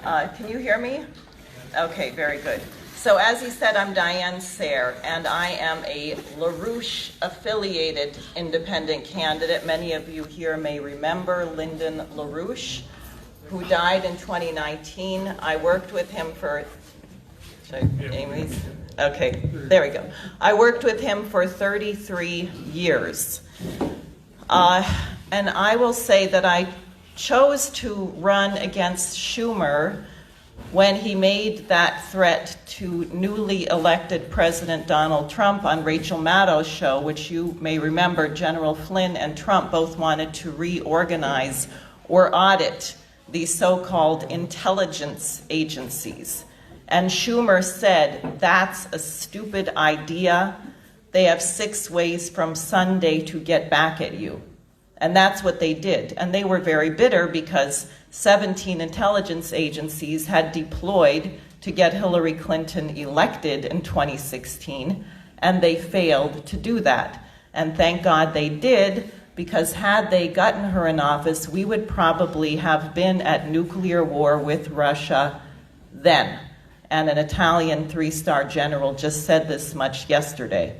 Can you hear me? Okay, very good. So as he said, I'm Diane Sayre, and I am a LaRouche-affiliated independent candidate. Many of you here may remember Lyndon LaRouche, who died in 2019. I worked with him for... Amy's? Okay, there we go. I worked with him for 33 years. And I will say that I chose to run against Schumer when he made that threat to newly elected President Donald Trump on Rachel Maddow's show, which you may remember General Flynn and Trump both wanted to reorganize or audit these so-called intelligence agencies. And Schumer said, that's a stupid idea. They have 6 ways from Sunday to get back at you. And that's what they did. And they were very bitter because 17 intelligence agencies had deployed to get Hillary Clinton elected in 2016, and they failed to do that. And thank God they did, because had they gotten her in office, we would probably have been at nuclear war with Russia then. And an Italian 3-star general just said this much yesterday.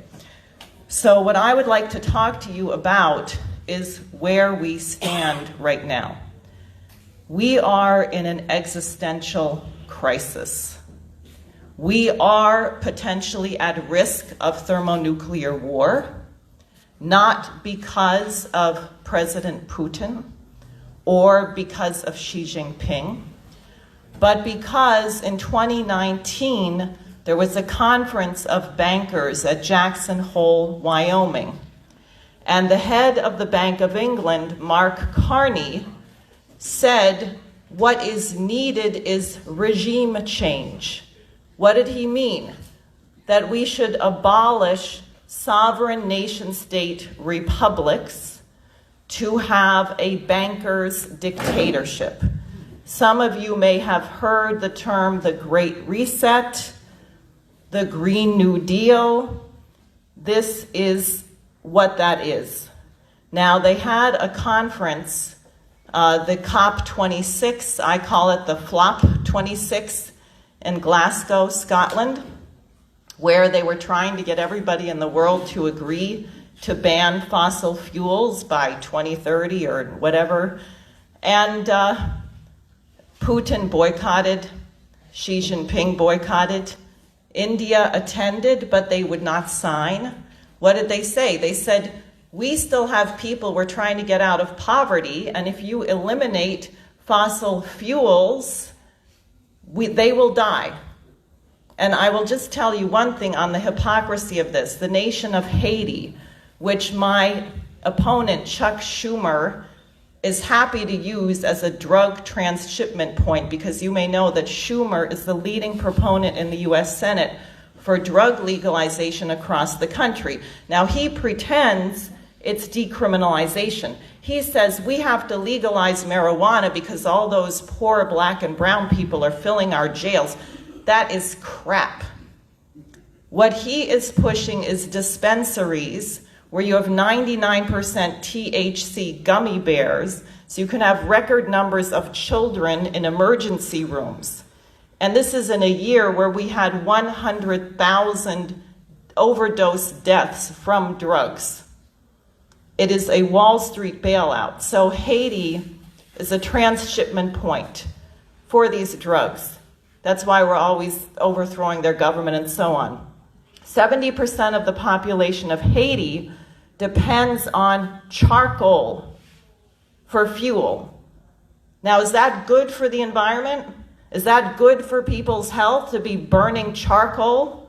So what I would like to talk to you about is where we stand right now. We are in an existential crisis. We are potentially at risk of thermonuclear war, not because of President Putin or because of Xi Jinping, but because in 2019, there was a conference of bankers at Jackson Hole, Wyoming. And the head of the Bank of England, Mark Carney, said what is needed is regime change. What did he mean? That we should abolish sovereign nation-state republics to have a banker's dictatorship. Some of you may have heard the term the Great Reset, the Green New Deal. This is what that is. Now, they had a conference, the COP26, I call it the Flop 26 in Glasgow, Scotland, where they were trying to get everybody in the world to agree to ban fossil fuels by 2030 or whatever. And Putin boycotted, Xi Jinping boycotted. India attended, but they would not sign. What did they say? They said, we still have people we're trying to get out of poverty, and if you eliminate fossil fuels, they will die. And I will just tell you one thing on the hypocrisy of this. The nation of Haiti, which my opponent, Chuck Schumer, is happy to use as a drug transshipment point, because you may know that Schumer is the leading proponent in the US Senate for drug legalization across the country. Now, he pretends it's decriminalization. He says we have to legalize marijuana because all those poor black and brown people are filling our jails. That is crap. What he is pushing is dispensaries where you have 99% THC gummy bears, so you can have record numbers of children in emergency rooms. And this is in a year where we had 100,000 overdose deaths from drugs. It is a Wall Street bailout. So Haiti is a transshipment point for these drugs. That's why we're always overthrowing their government and so on. 70% of the population of Haiti depends on charcoal for fuel. Now, is that good for the environment? Is that good for people's health to be burning charcoal?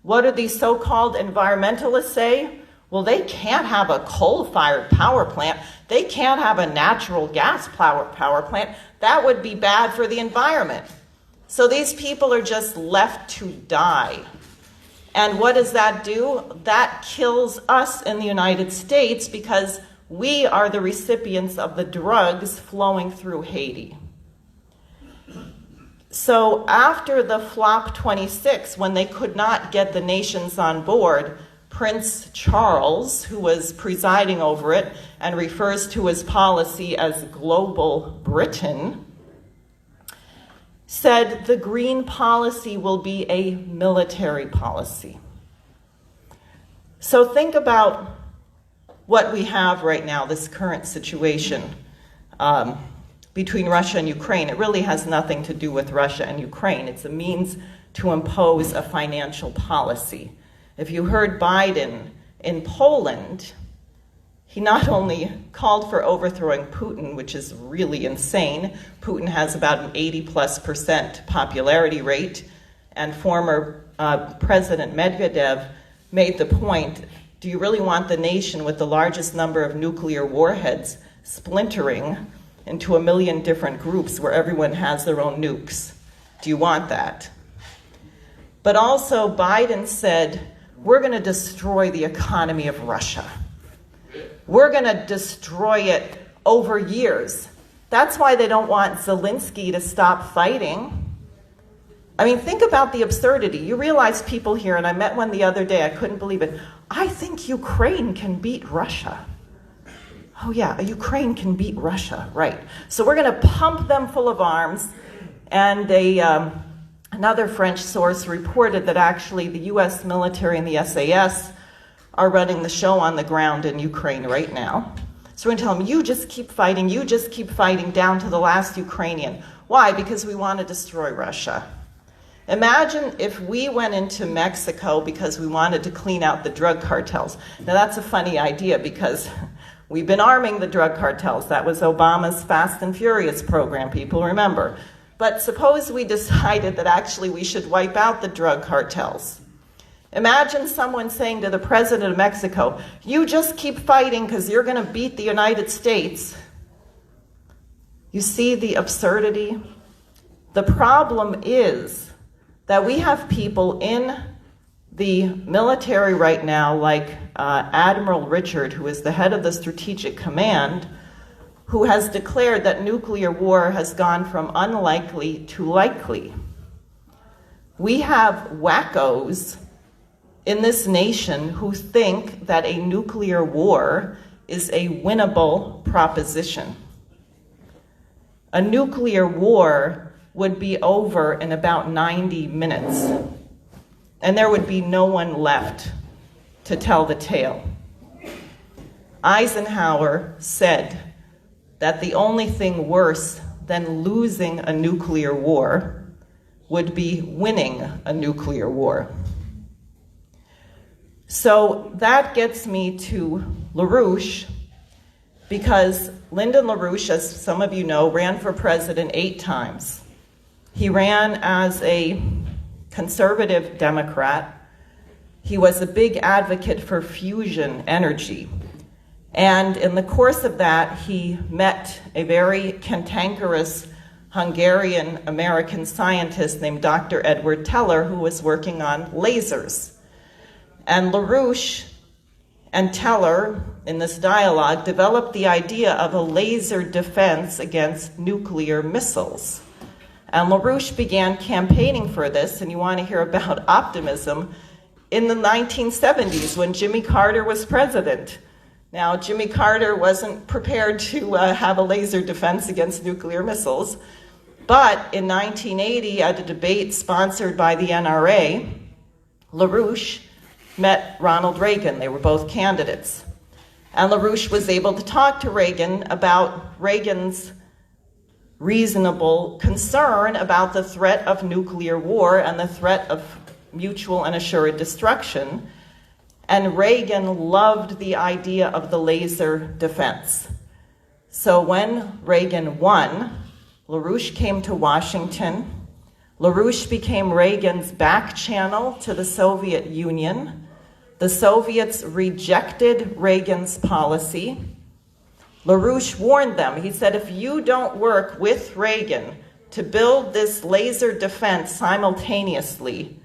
What do these so-called environmentalists say? Well, they can't have a coal-fired power plant. They can't have a natural gas power plant. That would be bad for the environment. So these people are just left to die. And what does that do? That kills us in the United States because we are the recipients of the drugs flowing through Haiti. So after the Flop 26, when they could not get the nations on board, Prince Charles, who was presiding over it and refers to his policy as Global Britain, said the green policy will be a military policy. So think about what we have right now, this current situation between Russia and Ukraine. It really has nothing to do with Russia and Ukraine. It's a means to impose a financial policy. If you heard Biden in Poland, he not only called for overthrowing Putin, which is really insane. Putin has about an 80+% popularity rate, and former President Medvedev made the point, do you really want the nation with the largest number of nuclear warheads splintering into 1 million different groups where everyone has their own nukes? Do you want that? But also Biden said, we're going to destroy the economy of Russia. We're going to destroy it over years. That's why they don't want Zelensky to stop fighting. I mean, think about the absurdity. You realize people here, and I met one the other day, I couldn't believe it. I think Ukraine can beat Russia. Oh yeah, Ukraine can beat Russia, right. So we're going to pump them full of arms. And another French source reported that actually the US military and the SAS are running the show on the ground in Ukraine right now. So we're going to tell them, you just keep fighting down to the last Ukrainian. Why? Because we want to destroy Russia. Imagine if we went into Mexico because we wanted to clean out the drug cartels. Now that's a funny idea because we've been arming the drug cartels. That was Obama's Fast and Furious program, people remember. But suppose we decided that actually we should wipe out the drug cartels. Imagine someone saying to the president of Mexico, you just keep fighting because you're going to beat the United States. You see the absurdity? The problem is that we have people in the military right now, like Admiral Richard, who is the head of the Strategic Command, who has declared that nuclear war has gone from unlikely to likely. We have wackos in this nation who think that a nuclear war is a winnable proposition. A nuclear war would be over in about 90 minutes, and there would be no one left to tell the tale. Eisenhower said that the only thing worse than losing a nuclear war would be winning a nuclear war. So that gets me to LaRouche, because Lyndon LaRouche, as some of you know, ran for president 8 times. He ran as a conservative Democrat. He was a big advocate for fusion energy. And in the course of that, he met a very cantankerous Hungarian-American scientist named Dr. Edward Teller, who was working on lasers. And LaRouche and Teller, in this dialogue, developed the idea of a laser defense against nuclear missiles. And LaRouche began campaigning for this, and you want to hear about optimism, in the 1970s when Jimmy Carter was president. Now, Jimmy Carter wasn't prepared to have a laser defense against nuclear missiles, but in 1980, at a debate sponsored by the NRA, LaRouche met Ronald Reagan. They were both candidates. And LaRouche was able to talk to Reagan about Reagan's reasonable concern about the threat of nuclear war and the threat of mutual and assured destruction. And Reagan loved the idea of the laser defense. So when Reagan won, LaRouche came to Washington. LaRouche became Reagan's back channel to the Soviet Union. The Soviets rejected Reagan's policy. LaRouche warned them. He said, if you don't work with Reagan to build this laser defense simultaneously,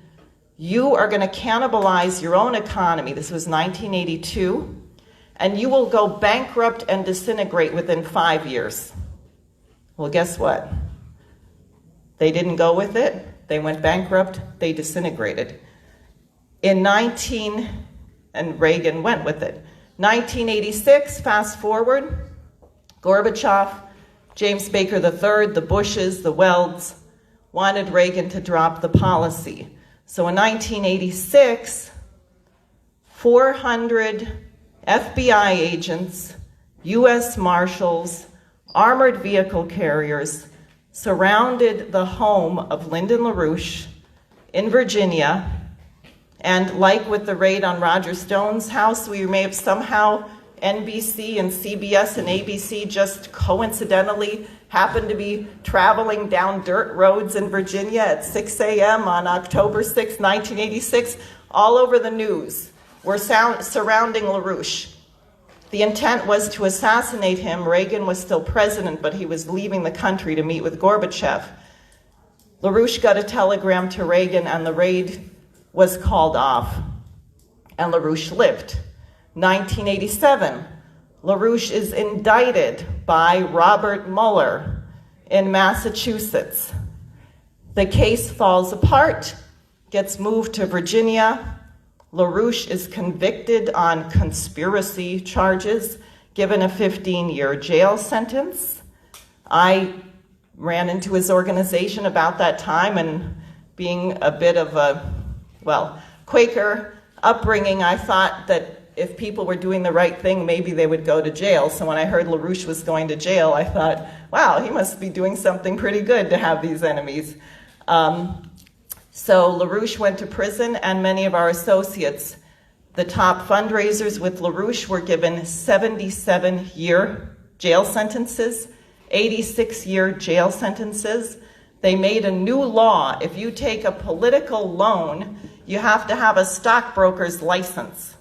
you are going to cannibalize your own economy. This was 1982. And you will go bankrupt and disintegrate within 5 years. Well, guess what? They didn't go with it. They went bankrupt. They disintegrated. And Reagan went with it. 1986, fast forward, Gorbachev, James Baker III, the Bushes, the Welds wanted Reagan to drop the policy. So in 1986, 400 FBI agents, U.S. Marshals, armored vehicle carriers surrounded the home of Lyndon LaRouche in Virginia. And like with the raid on Roger Stone's house, we may have somehow, NBC and CBS and ABC just coincidentally happened to be traveling down dirt roads in Virginia at 6 a.m. on October 6, 1986. All over the news were surrounding LaRouche. The intent was to assassinate him. Reagan was still president, but he was leaving the country to meet with Gorbachev. LaRouche got a telegram to Reagan, and the raid was called off, and LaRouche lived. 1987, LaRouche is indicted by Robert Mueller in Massachusetts. The case falls apart, gets moved to Virginia. LaRouche is convicted on conspiracy charges, given a 15-year jail sentence. I ran into his organization about that time, and being a bit of a, Quaker upbringing, I thought that if people were doing the right thing, maybe they would go to jail. So when I heard LaRouche was going to jail, I thought, wow, he must be doing something pretty good to have these enemies. So LaRouche went to prison, and many of our associates, the top fundraisers with LaRouche, were given 77-year jail sentences, 86-year jail sentences. They made a new law. If you take a political loan, you have to have a stockbroker's license.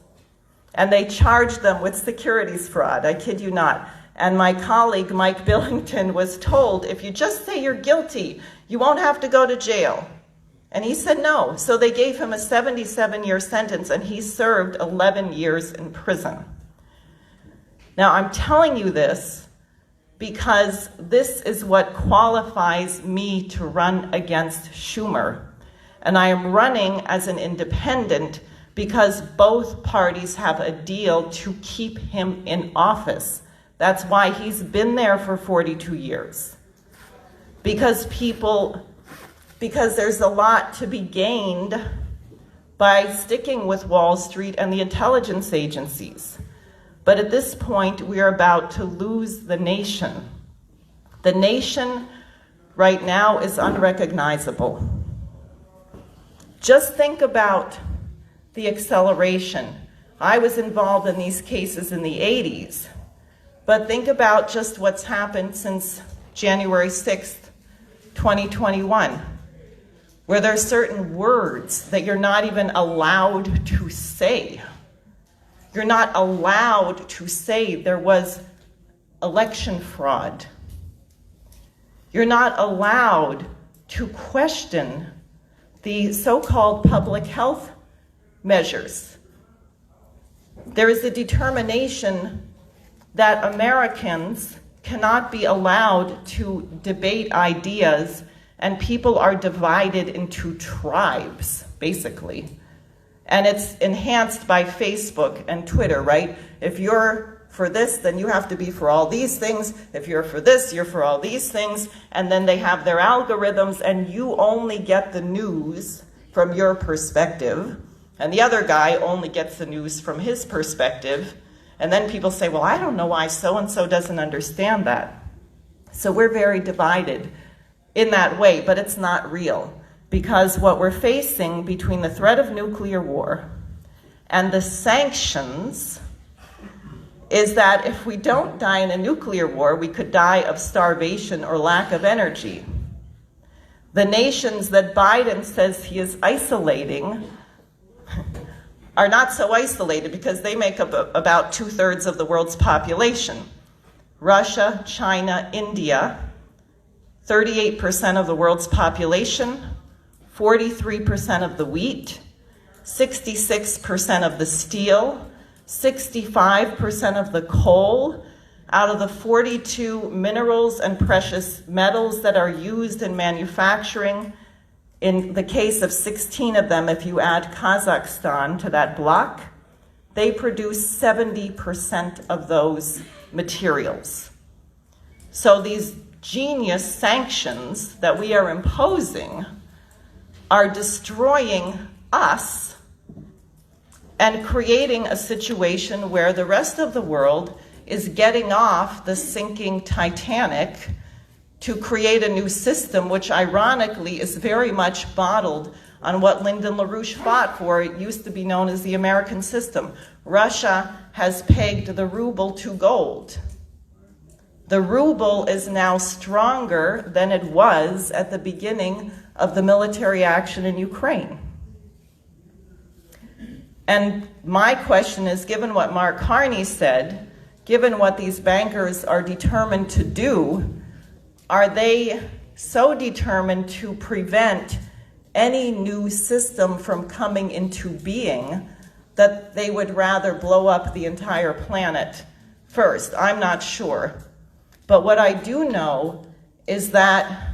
And they charged them with securities fraud, I kid you not. And my colleague, Mike Billington, was told, if you just say you're guilty, you won't have to go to jail. And he said no. So they gave him a 77-year sentence, and he served 11 years in prison. Now, I'm telling you this because this is what qualifies me to run against Schumer. And I am running as an independent because both parties have a deal to keep him in office. That's why he's been there for 42 years. Because there's a lot to be gained by sticking with Wall Street and the intelligence agencies. But at this point, we are about to lose the nation. The nation right now is unrecognizable. Just think about the acceleration. I was involved in these cases in the 80s, but think about just what's happened since January 6th, 2021, where there are certain words that you're not even allowed to say. You're not allowed to say there was election fraud. You're not allowed to question the so-called public health measures. There is a determination that Americans cannot be allowed to debate ideas, and people are divided into tribes, basically. And it's enhanced by Facebook and Twitter, right? If you're for this, then you have to be for all these things. If you're for this, you're for all these things. And then they have their algorithms, and you only get the news from your perspective. And the other guy only gets the news from his perspective. And then people say, well, I don't know why so-and-so doesn't understand that. So we're very divided in that way, but it's not real. Because what we're facing between the threat of nuclear war and the sanctions is that if we don't die in a nuclear war, we could die of starvation or lack of energy. The nations that Biden says he is isolating are not so isolated because they make up about 2/3 of the world's population. Russia, China, India, 38% of the world's population, 43% of the wheat, 66% of the steel, 65% of the coal. Out of the 42 minerals and precious metals that are used in manufacturing, in the case of 16 of them, if you add Kazakhstan to that block, they produce 70% of those materials. So these genius sanctions that we are imposing are destroying us and creating a situation where the rest of the world is getting off the sinking Titanic to create a new system, which ironically is very much modeled on what Lyndon LaRouche fought for. It used to be known as the American system. Russia has pegged the ruble to gold. The ruble is now stronger than it was at the beginning of the military action in Ukraine. And my question is, given what Mark Carney said, given what these bankers are determined to do, are they so determined to prevent any new system from coming into being that they would rather blow up the entire planet first? I'm not sure. But what I do know is that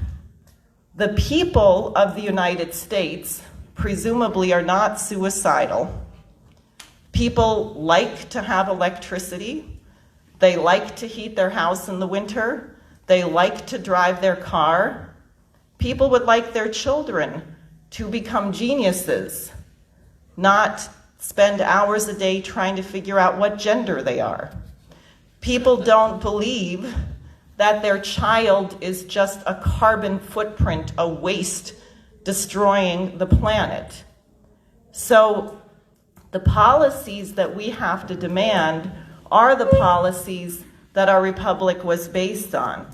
the people of the United States presumably are not suicidal. People like to have electricity. They like to heat their house in the winter. They like to drive their car. People would like their children to become geniuses, not spend hours a day trying to figure out what gender they are. People don't believe that their child is just a carbon footprint, a waste, destroying the planet. So the policies that we have to demand are the policies that our republic was based on.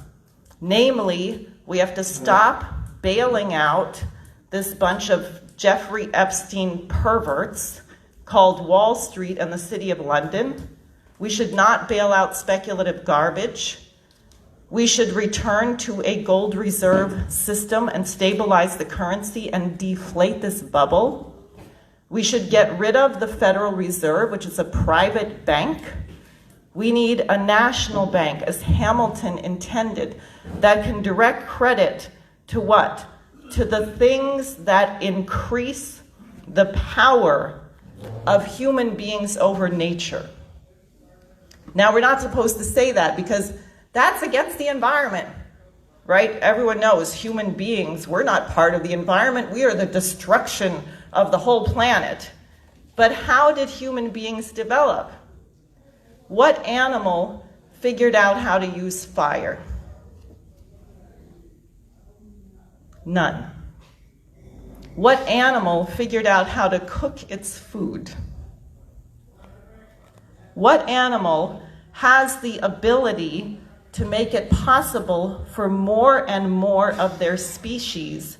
Namely, we have to stop bailing out this bunch of Jeffrey Epstein perverts called Wall Street and the City of London. We should not bail out speculative garbage. We should return to a gold reserve system and stabilize the currency and deflate this bubble. We should get rid of the Federal Reserve, which is a private bank. We need a national bank, as Hamilton intended, that can direct credit to what? To the things that increase the power of human beings over nature. Now, we're not supposed to say that because that's against the environment, right? Everyone knows human beings, we're not part of the environment. We are the destruction of the whole planet. But how did human beings develop? What animal figured out how to use fire? None. What animal figured out how to cook its food? What animal has the ability to make it possible for more and more of their species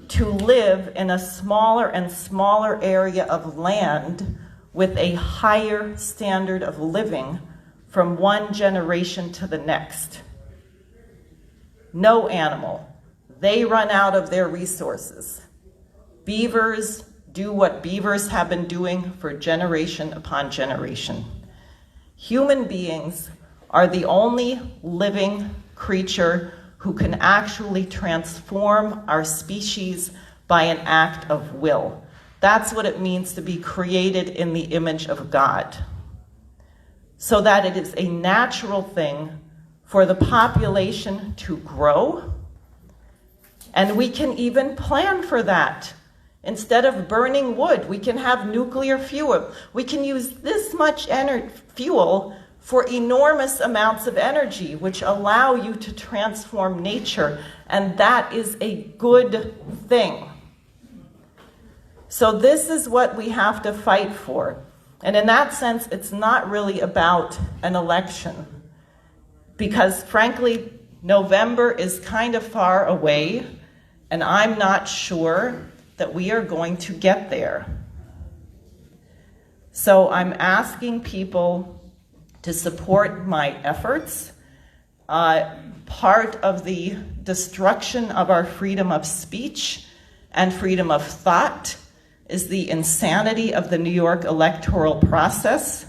to live in a smaller and smaller area of land with a higher standard of living from one generation to the next? No animal. They run out of their resources. Beavers do what beavers have been doing for generation upon generation. Human beings are the only living creature who can actually transform our species by an act of will. That's what it means to be created in the image of God. So that it is a natural thing for the population to grow, and we can even plan for that. Instead of burning wood, we can have nuclear fuel. We can use this much fuel for enormous amounts of energy, which allow you to transform nature, and that is a good thing. So this is what we have to fight for. And in that sense, it's not really about an election, because frankly, November is kind of far away, and I'm not sure that we are going to get there. So I'm asking people to support my efforts. Part of the destruction of our freedom of speech and freedom of thought is the insanity of the New York electoral process.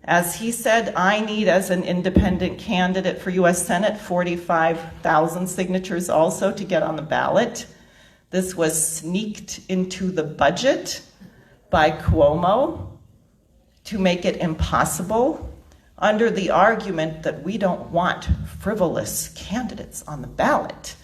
As he said, I need, as an independent candidate for US Senate, 45,000 signatures also to get on the ballot. This was sneaked into the budget by Cuomo to make it impossible under the argument that we don't want frivolous candidates on the ballot.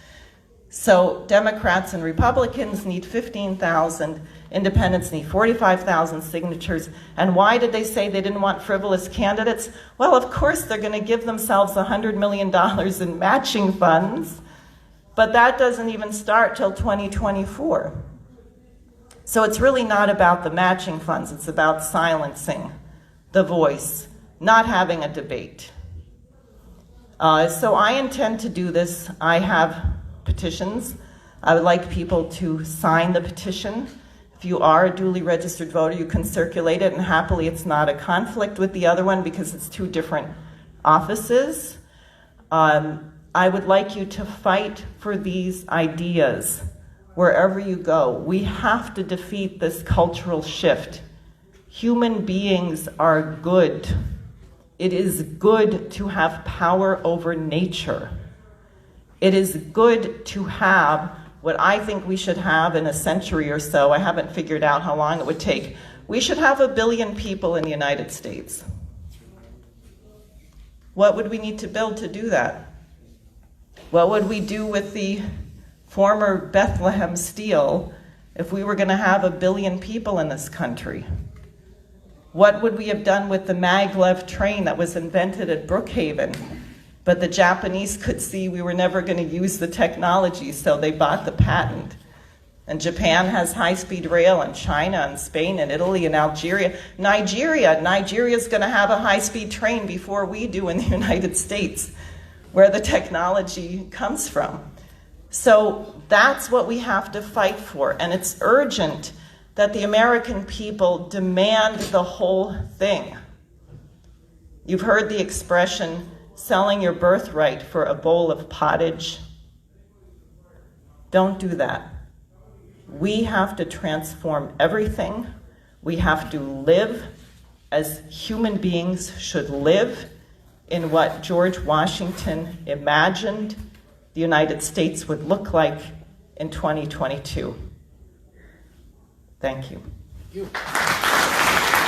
So Democrats and Republicans need 15,000, independents need 45,000 signatures. And why did they say they didn't want frivolous candidates? Well, of course, they're going to give themselves $100 million in matching funds, but that doesn't even start till 2024. So it's really not about the matching funds, it's about silencing the voice, not having a debate. So I intend to do this. I have petitions. I would like people to sign the petition. If you are a duly registered voter, you can circulate it, and happily it's not a conflict with the other one because it's two different offices. I would like you to fight for these ideas wherever you go. We have to defeat this cultural shift. Human beings are good. It is good to have power over nature. It is good to have what I think we should have in a century or so. I haven't figured out how long it would take. We should have 1 billion people in the United States. What would we need to build to do that? What would we do with the former Bethlehem Steel if we were going to have 1 billion people in this country? What would we have done with the maglev train that was invented at Brookhaven? But the Japanese could see we were never going to use the technology, so they bought the patent. And Japan has high-speed rail, and China, and Spain, and Italy, and Algeria. Nigeria's going to have a high-speed train before we do in the United States, where the technology comes from. So that's what we have to fight for, and it's urgent that the American people demand the whole thing. You've heard the expression, selling your birthright for a bowl of pottage. Don't do that. We have to transform everything. We have to live as human beings should live in what George Washington imagined the United States would look like in 2022. Thank you. Thank you.